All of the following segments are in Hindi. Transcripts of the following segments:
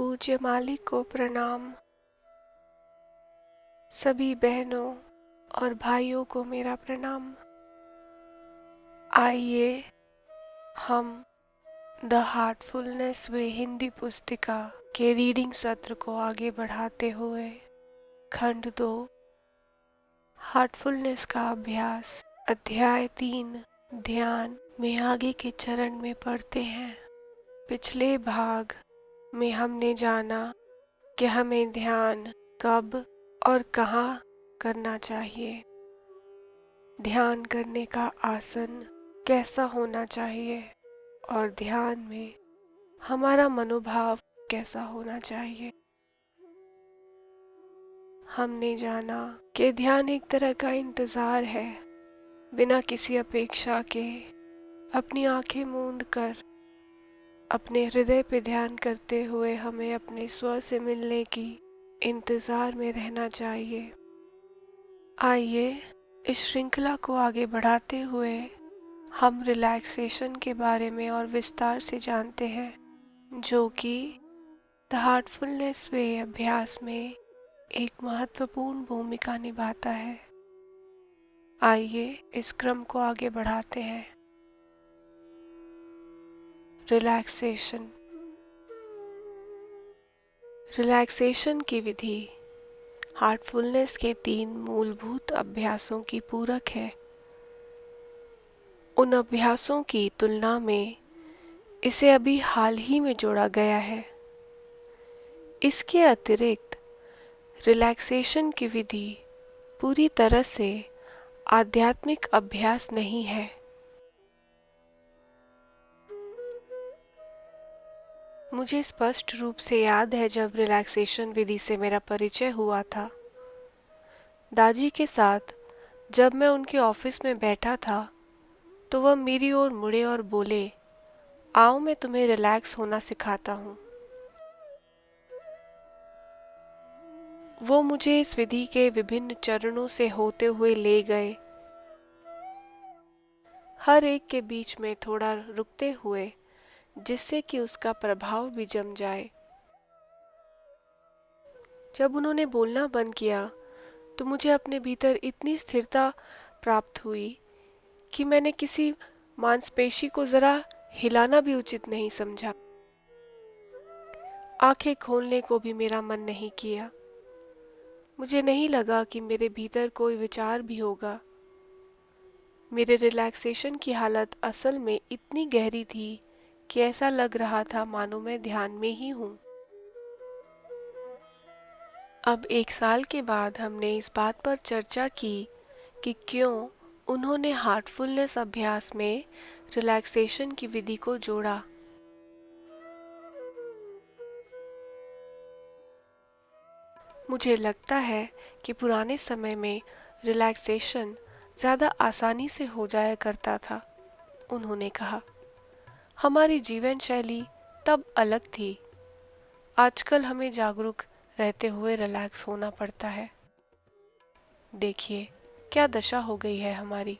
पूज्य मालिक को प्रणाम। सभी बहनों और भाइयों को मेरा प्रणाम। आइए हम द हार्टफुलनेस वे हिंदी पुस्तिका के रीडिंग सत्र को आगे बढ़ाते हुए खंड 2 हार्टफुलनेस का अभ्यास अध्याय 3 ध्यान में आगे के चरण में पढ़ते हैं। पिछले भाग में हमने जाना कि हमें ध्यान कब और कहाँ करना चाहिए, ध्यान करने का आसन कैसा होना चाहिए और ध्यान में हमारा मनोभाव कैसा होना चाहिए। हमने जाना कि ध्यान एक तरह का इंतज़ार है, बिना किसी अपेक्षा के अपनी आंखें मूंद कर अपने हृदय पे ध्यान करते हुए हमें अपने स्व से मिलने की इंतज़ार में रहना चाहिए। आइए इस श्रृंखला को आगे बढ़ाते हुए हम रिलैक्सेशन के बारे में और विस्तार से जानते हैं, जो कि द हार्टफुलनेस वे अभ्यास में एक महत्वपूर्ण भूमिका निभाता है। आइए इस क्रम को आगे बढ़ाते हैं। रिलैक्सेशन की विधि हार्टफुलनेस के 3 मूलभूत अभ्यासों की पूरक है। उन अभ्यासों की तुलना में इसे अभी हाल ही में जोड़ा गया है। इसके अतिरिक्त रिलैक्सेशन की विधि पूरी तरह से आध्यात्मिक अभ्यास नहीं है। मुझे स्पष्ट रूप से याद है जब रिलैक्सेशन विधि से मेरा परिचय हुआ था। दादी के साथ जब मैं उनके ऑफिस में बैठा था तो वह मेरी ओर मुड़े और बोले, आओ मैं तुम्हें रिलैक्स होना सिखाता हूँ। वो मुझे इस विधि के विभिन्न चरणों से होते हुए ले गए, हर एक के बीच में थोड़ा रुकते हुए, जिससे कि उसका प्रभाव भी जम जाए। जब उन्होंने बोलना बंद किया तो मुझे अपने भीतर इतनी स्थिरता प्राप्त हुई कि मैंने किसी मांसपेशी को जरा हिलाना भी उचित नहीं समझा। आंखें खोलने को भी मेरा मन नहीं किया। मुझे नहीं लगा कि मेरे भीतर कोई विचार भी होगा। मेरे रिलैक्सेशन की हालत असल में इतनी गहरी थी कि ऐसा लग रहा था मानो मैं ध्यान में ही हूँ। अब 1 साल के बाद हमने इस बात पर चर्चा की कि क्यों उन्होंने हार्टफुलनेस अभ्यास में रिलैक्सेशन की विधि को जोड़ा। मुझे लगता है कि पुराने समय में रिलैक्सेशन ज़्यादा आसानी से हो जाया करता था। उन्होंने कहा, हमारी जीवन शैली तब अलग थी। आजकल हमें जागरूक रहते हुए रिलैक्स होना पड़ता है। देखिए क्या दशा हो गई है हमारी।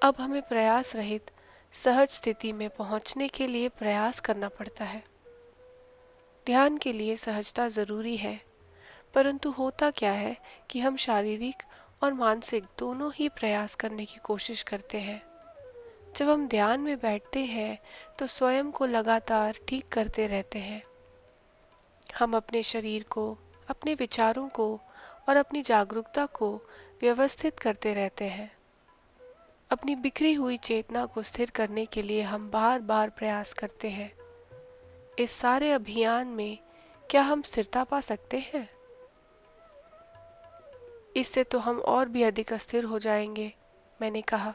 अब हमें प्रयास रहित सहज स्थिति में पहुंचने के लिए प्रयास करना पड़ता है। ध्यान के लिए सहजता जरूरी है, परंतु होता क्या है कि हम शारीरिक और मानसिक दोनों ही प्रयास करने की कोशिश करते हैं। जब हम ध्यान में बैठते हैं तो स्वयं को लगातार ठीक करते रहते हैं। हम अपने शरीर को, अपने विचारों को और अपनी जागरूकता को व्यवस्थित करते रहते हैं। अपनी बिखरी हुई चेतना को स्थिर करने के लिए हम बार बार प्रयास करते हैं। इस सारे अभियान में क्या हम स्थिरता पा सकते हैं? इससे तो हम और भी अधिक अस्थिर हो जाएंगे, मैंने कहा।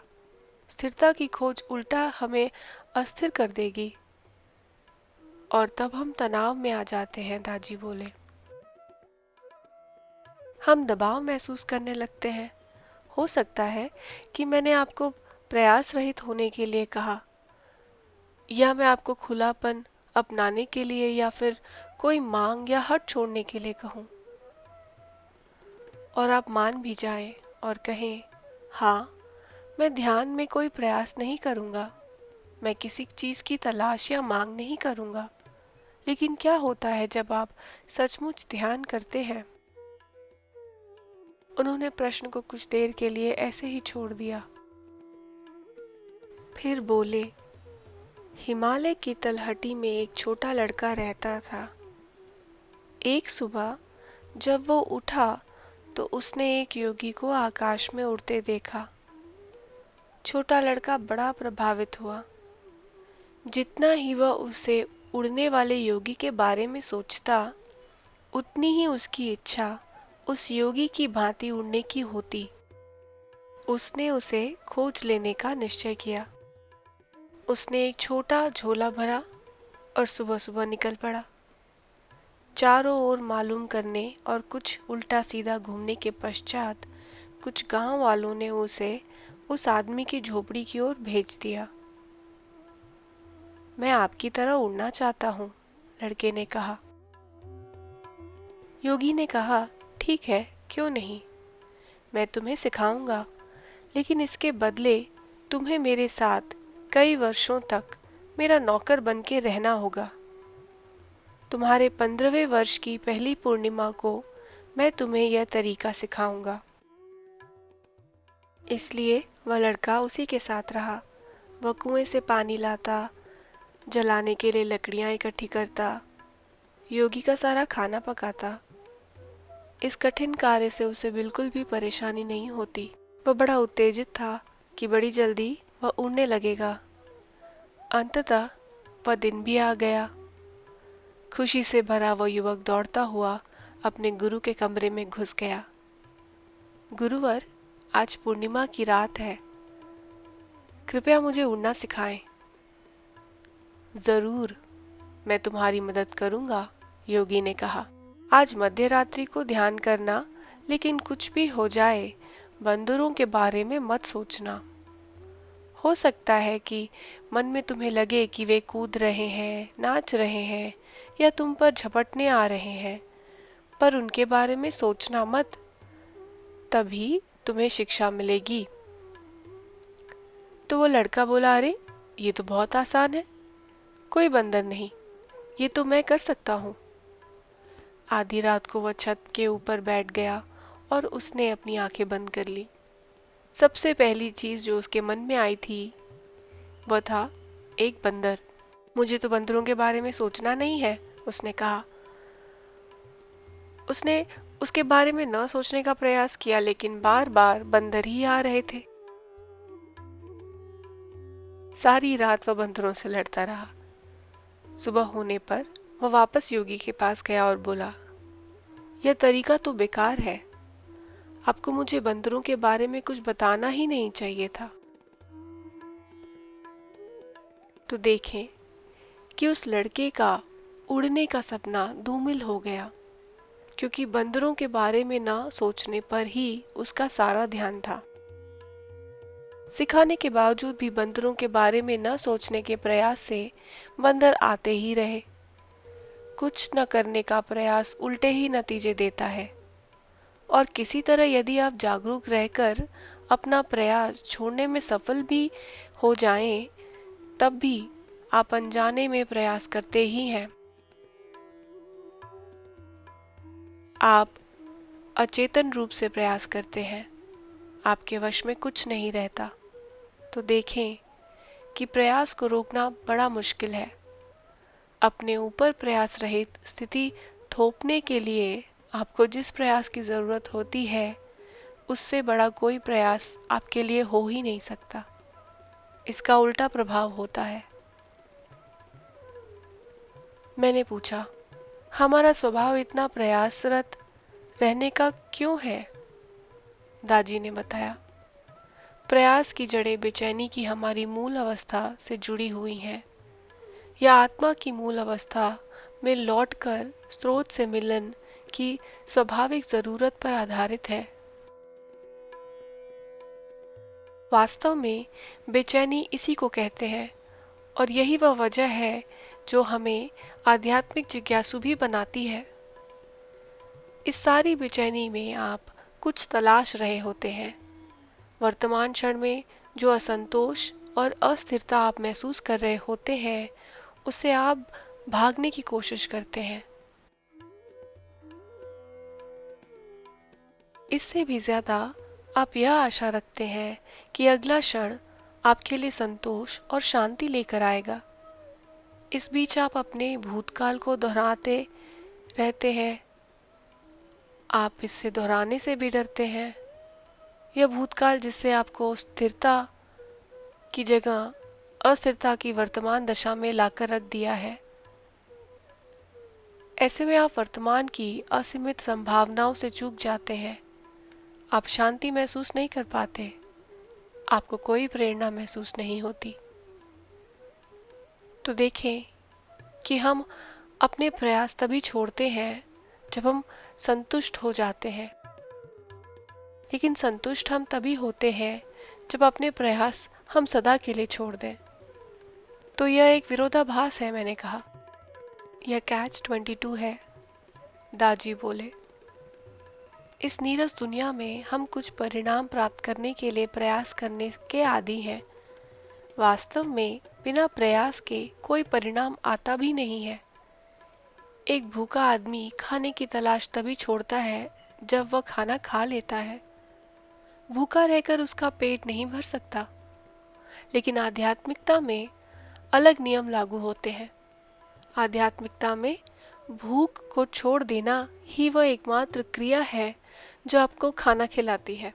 स्थिरता की खोज उल्टा हमें अस्थिर कर देगी और तब हम तनाव में आ जाते हैं, दादी बोले। हम दबाव महसूस करने लगते हैं। हो सकता है कि मैंने आपको प्रयास रहित होने के लिए कहा, या मैं आपको खुलापन अपनाने के लिए या फिर कोई मांग या हट छोड़ने के लिए कहूं, और आप मान भी जाएं और कहें, हाँ, मैं ध्यान में कोई प्रयास नहीं करूंगा, मैं किसी चीज की तलाश या मांग नहीं करूंगा, लेकिन क्या होता है जब आप सचमुच ध्यान करते हैं? उन्होंने प्रश्न को कुछ देर के लिए ऐसे ही छोड़ दिया। फिर बोले, हिमालय की तलहटी में एक छोटा लड़का रहता था। एक सुबह जब वो उठा तो उसने एक योगी को आकाश में उड़ते देखा। छोटा लड़का बड़ा प्रभावित हुआ। जितना ही वह उसे उड़ने वाले योगी के बारे में सोचता, उतनी ही उसकी इच्छा उस योगी की भांति उड़ने की होती। उसने उसे खोज लेने का निश्चय किया। उसने एक छोटा झोला भरा और सुबह सुबह निकल पड़ा। चारों ओर मालूम करने और कुछ उल्टा सीधा घूमने के पश्चात कुछ गांव वालों ने उसे उस आदमी की झोपड़ी की ओर भेज दिया। मैं आपकी तरह उड़ना चाहता हूँ, लड़के ने कहा। योगी ने कहा, ठीक है, क्यों नहीं, मैं तुम्हें सिखाऊंगा, लेकिन इसके बदले तुम्हें मेरे साथ कई वर्षों तक मेरा नौकर बन के रहना होगा। तुम्हारे 15वें वर्ष की पहली पूर्णिमा को मैं तुम्हें यह तरीका सिखाऊंगा। इसलिए वह लड़का उसी के साथ रहा। वह कुएं से पानी लाता, जलाने के लिए लकड़ियां इकट्ठी करता, योगी का सारा खाना पकाता। इस कठिन कार्य से उसे बिल्कुल भी परेशानी नहीं होती। वह बड़ा उत्तेजित था कि बड़ी जल्दी वह उड़ने लगेगा। अंततः वह दिन भी आ गया। खुशी से भरा वह युवक दौड़ता हुआ अपने गुरु के कमरे में घुस गया। गुरुवर, आज पूर्णिमा की रात है, कृपया मुझे उड़ना सिखाएं। जरूर, मैं तुम्हारी मदद करूंगा, योगी ने कहा। आज मध्य रात्रि को ध्यान करना, लेकिन कुछ भी हो जाए बंदरों के बारे में मत सोचना। हो सकता है कि मन में तुम्हें लगे कि वे कूद रहे हैं, नाच रहे हैं या तुम पर झपटने आ रहे हैं, पर उनके बारे में सोचना मत, तभी तुम्हें शिक्षा मिलेगी। तो वो लड़का बोला, अरे ये तो बहुत आसान है, कोई बंदर नहीं, ये तो मैं कर सकता हूँ। आधी रात को वह छत के ऊपर बैठ गया और उसने अपनी आंखें बंद कर ली। सबसे पहली चीज जो उसके मन में आई थी वह था एक बंदर। मुझे तो बंदरों के बारे में सोचना नहीं है, उसने कहा। उसने उसके बारे में न सोचने का प्रयास किया, लेकिन बार बार बंदर ही आ रहे थे। सारी रात वह बंदरों से लड़ता रहा। सुबह होने पर वह वापस योगी के पास गया और बोला, यह तरीका तो बेकार है, आपको मुझे बंदरों के बारे में कुछ बताना ही नहीं चाहिए था। तो देखें कि उस लड़के का उड़ने का सपना धूमिल हो गया, क्योंकि बंदरों के बारे में ना सोचने पर ही उसका सारा ध्यान था। सिखाने के बावजूद भी बंदरों के बारे में न सोचने के प्रयास से बंदर आते ही रहे। कुछ न करने का प्रयास उल्टे ही नतीजे देता है, और किसी तरह यदि आप जागरूक रहकर अपना प्रयास छोड़ने में सफल भी हो जाएं, तब भी आप अनजाने में प्रयास करते ही हैं। आप अचेतन रूप से प्रयास करते हैं, आपके वश में कुछ नहीं रहता। तो देखें कि प्रयास को रोकना बड़ा मुश्किल है। अपने ऊपर प्रयास रहित स्थिति थोपने के लिए आपको जिस प्रयास की ज़रूरत होती है, उससे बड़ा कोई प्रयास आपके लिए हो ही नहीं सकता। इसका उल्टा प्रभाव होता है। मैंने पूछा, हमारा स्वभाव इतना प्रयासरत रहने का क्यों है? दाजी ने बताया, प्रयास की जड़ें बेचैनी की हमारी मूल अवस्था से जुड़ी हुई हैं। यह आत्मा की मूल अवस्था में लौटकर स्रोत से मिलन की स्वाभाविक जरूरत पर आधारित है। वास्तव में बेचैनी इसी को कहते हैं, और यही वह वजह है जो हमें आध्यात्मिक जिज्ञासु भी बनाती है। इस सारी बेचैनी में आप कुछ तलाश रहे होते हैं। वर्तमान क्षण में जो असंतोष और अस्थिरता आप महसूस कर रहे होते हैं, उसे आप भागने की कोशिश करते हैं। इससे भी ज्यादा आप यह आशा रखते हैं कि अगला क्षण आपके लिए संतोष और शांति लेकर आएगा। इस बीच आप अपने भूतकाल को दोहराते रहते हैं। आप इससे दोहराने से भी डरते हैं। यह भूतकाल जिससे आपको स्थिरता की जगह अस्थिरता की वर्तमान दशा में लाकर रख दिया है। ऐसे में आप वर्तमान की असीमित संभावनाओं से चूक जाते हैं। आप शांति महसूस नहीं कर पाते। आपको कोई प्रेरणा महसूस नहीं होती। तो देखें कि हम अपने प्रयास तभी छोड़ते हैं जब हम संतुष्ट हो जाते हैं, लेकिन संतुष्ट हम तभी होते हैं जब अपने प्रयास हम सदा के लिए छोड़ दें। तो यह एक विरोधाभास है, मैंने कहा। यह Catch-22 है, दाजी बोले। इस नीरस दुनिया में हम कुछ परिणाम प्राप्त करने के लिए प्रयास करने के आदी हैं। वास्तव में बिना प्रयास के कोई परिणाम आता भी नहीं है। एक भूखा आदमी खाने की तलाश तभी छोड़ता है जब वह खाना खा लेता है। भूखा रहकर उसका पेट नहीं भर सकता। लेकिन आध्यात्मिकता में अलग नियम लागू होते हैं। आध्यात्मिकता में भूख को छोड़ देना ही वह एकमात्र क्रिया है जो आपको खाना खिलाती है।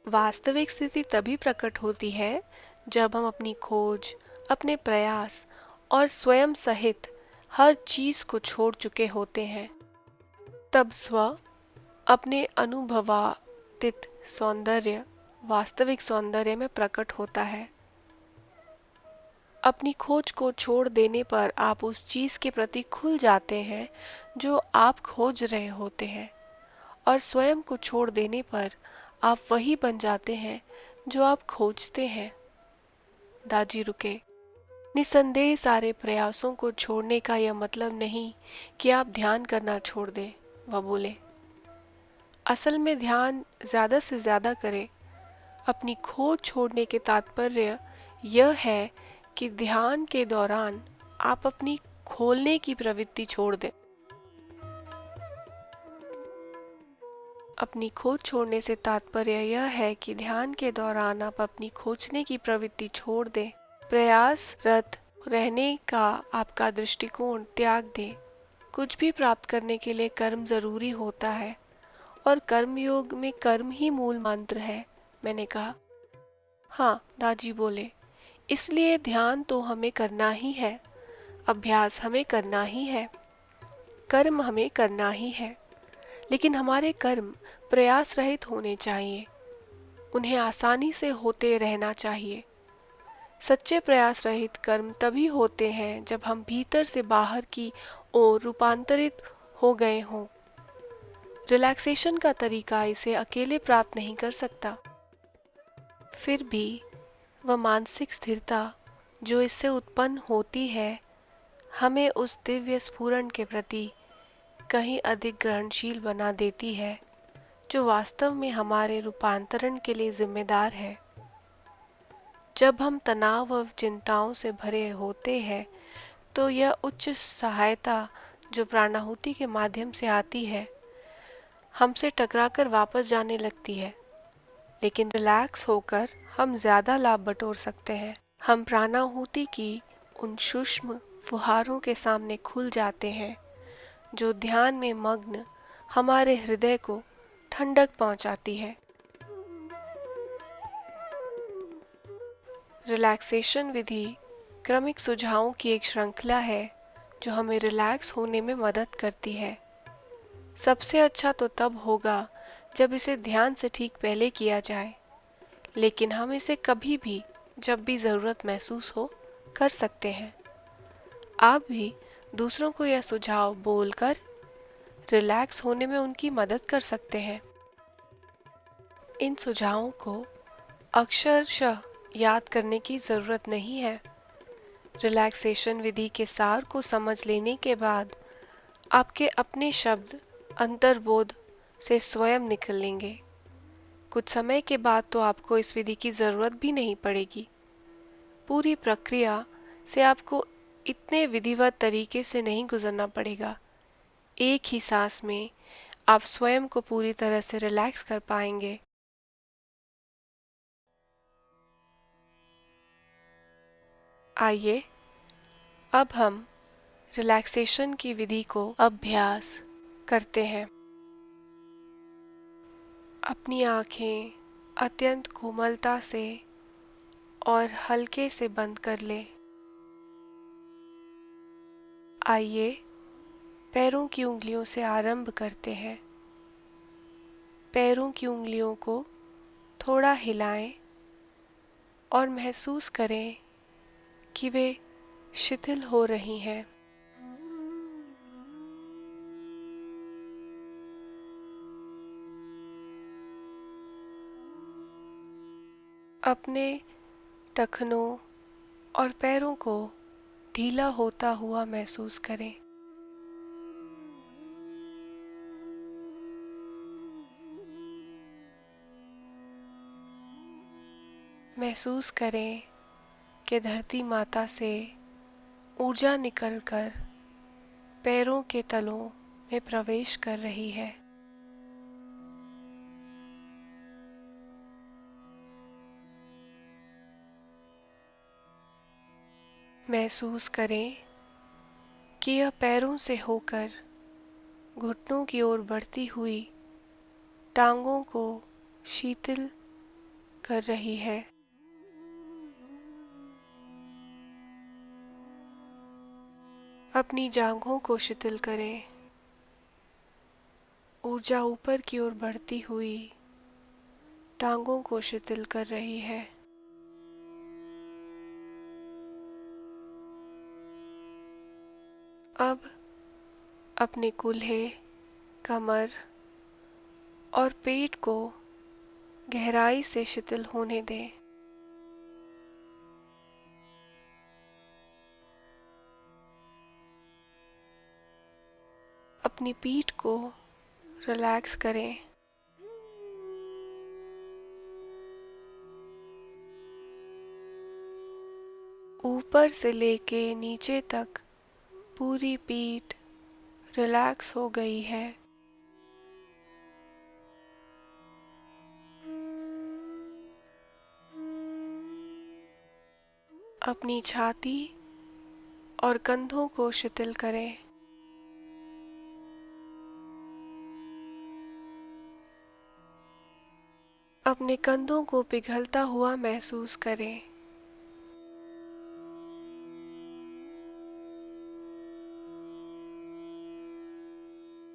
वास्तविक स्थिति तभी प्रकट होती है जब हम अपनी खोज, अपने प्रयास और स्वयं सहित हर चीज को छोड़ चुके होते हैं। तब स्व अपने अनुभवातीत सौंदर्य, वास्तविक सौंदर्य में प्रकट होता है। अपनी खोज को छोड़ देने पर आप उस चीज के प्रति खुल जाते हैं जो आप खोज रहे होते हैं, और स्वयं को छोड़ देने पर आप वही बन जाते हैं जो आप खोजते हैं। दाजी रुके। निसंदेह सारे प्रयासों को छोड़ने का यह मतलब नहीं कि आप ध्यान करना छोड़ दें, वह बोले। असल में ध्यान ज्यादा से ज्यादा करें। अपनी खोज छोड़ने के तात्पर्य यह है कि ध्यान के दौरान आप अपनी खोलने की प्रवृत्ति छोड़ दें। अपनी खोज छोड़ने से तात्पर्य यह है कि ध्यान के दौरान आप अपनी खोजने की प्रवृत्ति छोड़ दें। प्रयासरत रहने का आपका दृष्टिकोण त्याग दें। कुछ भी प्राप्त करने के लिए कर्म जरूरी होता है, और कर्मयोग में कर्म ही मूल मंत्र है, मैंने कहा। हाँ, दाजी बोले। इसलिए ध्यान तो हमें करना ही है, अभ्यास हमें करना ही है, कर्म हमें करना ही है, लेकिन हमारे कर्म प्रयास रहित होने चाहिए। उन्हें आसानी से होते रहना चाहिए। सच्चे प्रयास रहित कर्म तभी होते हैं जब हम भीतर से बाहर की ओर रूपांतरित हो गए हों। रिलैक्सेशन का तरीका इसे अकेले प्राप्त नहीं कर सकता। फिर भी वह मानसिक स्थिरता जो इससे उत्पन्न होती है, हमें उस दिव्य स्फुरण के प्रति कहीं अधिक ग्रहणशील बना देती है जो वास्तव में हमारे रूपांतरण के लिए जिम्मेदार है। जब हम तनाव और चिंताओं से भरे होते हैं तो यह उच्च सहायता जो प्राणाहुति के माध्यम से आती है, हमसे टकराकर वापस जाने लगती है। लेकिन रिलैक्स होकर हम ज्यादा लाभ बटोर सकते हैं। हम प्राणाहुति की उन सूक्ष्म फुहारों के सामने खुल जाते हैं जो ध्यान में मग्न हमारे हृदय को ठंडक पहुंचाती है। रिलैक्सेशन विधि क्रमिक सुझावों की एक श्रृंखला है जो हमें रिलैक्स होने में मदद करती है। सबसे अच्छा तो तब होगा जब इसे ध्यान से ठीक पहले किया जाए, लेकिन हम इसे कभी भी जब भी ज़रूरत महसूस हो कर सकते हैं। आप भी दूसरों को यह सुझाव बोलकर रिलैक्स होने में उनकी मदद कर सकते हैं। इन सुझावों को अक्षरशः याद करने की ज़रूरत नहीं है। रिलैक्सेशन विधि के सार को समझ लेने के बाद आपके अपने शब्द अंतर्बोध से स्वयं निकल लेंगे। कुछ समय के बाद तो आपको इस विधि की ज़रूरत भी नहीं पड़ेगी। पूरी प्रक्रिया से आपको इतने विधिवत तरीके से नहीं गुजरना पड़ेगा। एक ही सांस में आप स्वयं को पूरी तरह से रिलैक्स कर पाएंगे। आइए अब हम रिलैक्सेशन की विधि को अभ्यास करते हैं। अपनी आंखें अत्यंत कोमलता से और हल्के से बंद कर लें। आइए पैरों की उंगलियों से आरंभ करते हैं। पैरों की उंगलियों को थोड़ा हिलाएं और महसूस करें कि वे शिथिल हो रही हैं। अपने टखनों और पैरों को ढीला होता हुआ महसूस करें। महसूस करें कि धरती माता से ऊर्जा निकलकर पैरों के तलों में प्रवेश कर रही है। महसूस करें कि यह पैरों से होकर घुटनों की ओर बढ़ती हुई टांगों को शीतल कर रही है। अपनी जांघों को शिथिल करें। ऊर्जा ऊपर की ओर बढ़ती हुई टांगों को शिथिल कर रही है। अब अपने कूल्हे, कमर और पेट को गहराई से शिथिल होने दें। अपनी पीठ को रिलैक्स करें। ऊपर से लेके नीचे तक पूरी पीठ रिलैक्स हो गई है। अपनी छाती और कंधों को शिथिल करें। अपने कंधों को पिघलता हुआ महसूस करें।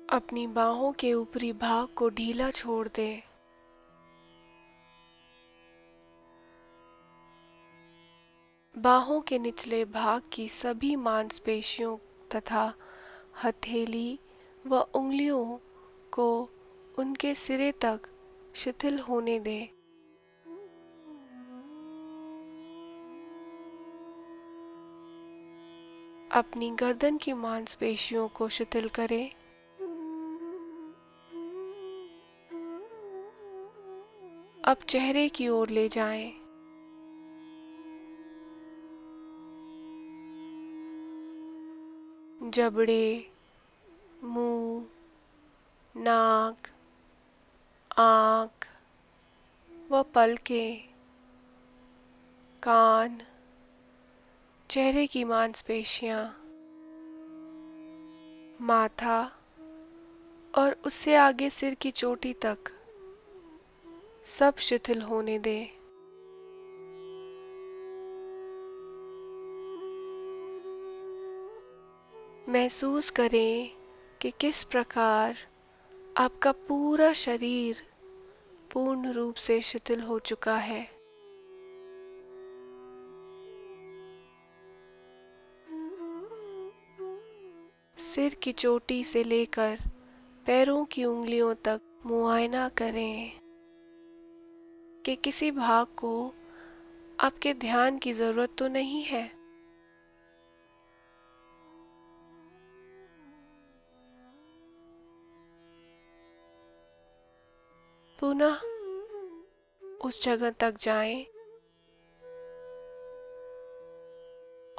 अपनी बाहों के ऊपरी भाग को ढीला छोड़ दें। बाहों के निचले भाग की सभी मांसपेशियों तथा हथेली व उंगलियों को उनके सिरे तक शिथिल होने दें। अपनी गर्दन की मांसपेशियों को शिथिल करें। अब चेहरे की ओर ले जाएं। जबड़े, मुंह, नाक, आँख व पलकें, कान, चेहरे की मांसपेशियां, माथा और उससे आगे सिर की चोटी तक सब शिथिल होने दें। महसूस करें कि किस प्रकार आपका पूरा शरीर पूर्ण रूप से शिथिल हो चुका है। सिर की चोटी से लेकर पैरों की उंगलियों तक मुआयना करें कि किसी भाग को आपके ध्यान की जरूरत तो नहीं है। पुनः उस जगह तक जाएं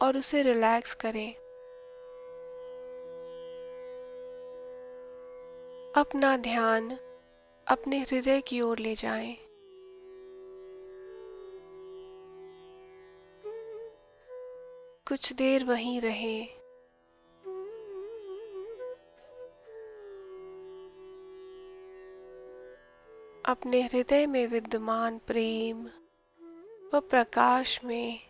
और उसे रिलैक्स करें। अपना ध्यान अपने हृदय की ओर ले जाएं। कुछ देर वहीं रहें। अपने हृदय में विद्यमान प्रेम व प्रकाश में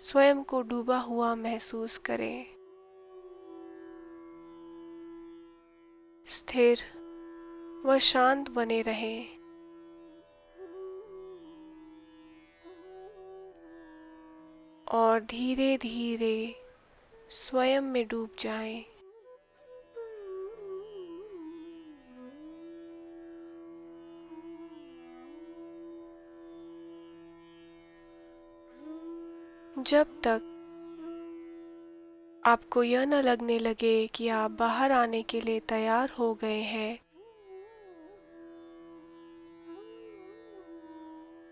स्वयं को डूबा हुआ महसूस करें। स्थिर व शांत बने रहें। और धीरे धीरे स्वयं में डूब जाएं। जब तक आपको यह न लगने लगे कि आप बाहर आने के लिए तैयार हो गए हैं,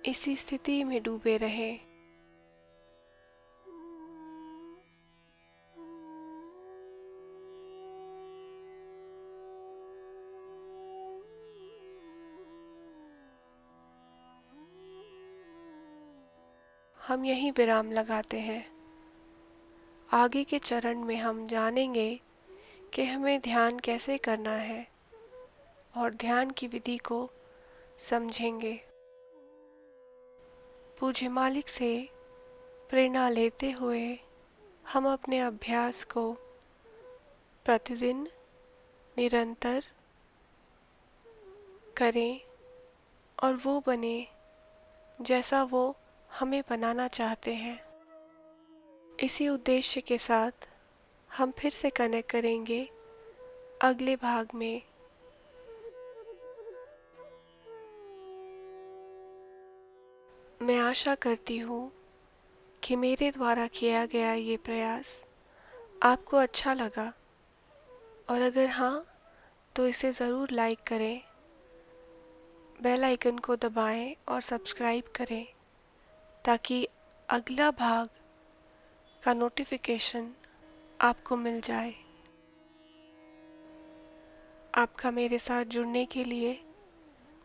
इसी स्थिति में डूबे रहें। हम यहीं विराम लगाते हैं। आगे के चरण में हम जानेंगे कि हमें ध्यान कैसे करना है और ध्यान की विधि को समझेंगे। पूज्य मालिक से प्रेरणा लेते हुए हम अपने अभ्यास को प्रतिदिन निरंतर करें और वो बने जैसा वो हमें बनाना चाहते हैं। इसी उद्देश्य के साथ हम फिर से कनेक्ट करेंगे अगले भाग में। मैं आशा करती हूँ कि मेरे द्वारा किया गया ये प्रयास आपको अच्छा लगा, और अगर हाँ तो इसे ज़रूर लाइक करें, बेल आइकन को दबाएं और सब्सक्राइब करें ताकि अगला भाग का नोटिफिकेशन आपको मिल जाए। आपका मेरे साथ जुड़ने के लिए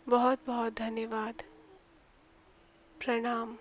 बहुत बहुत धन्यवाद। प्रणाम।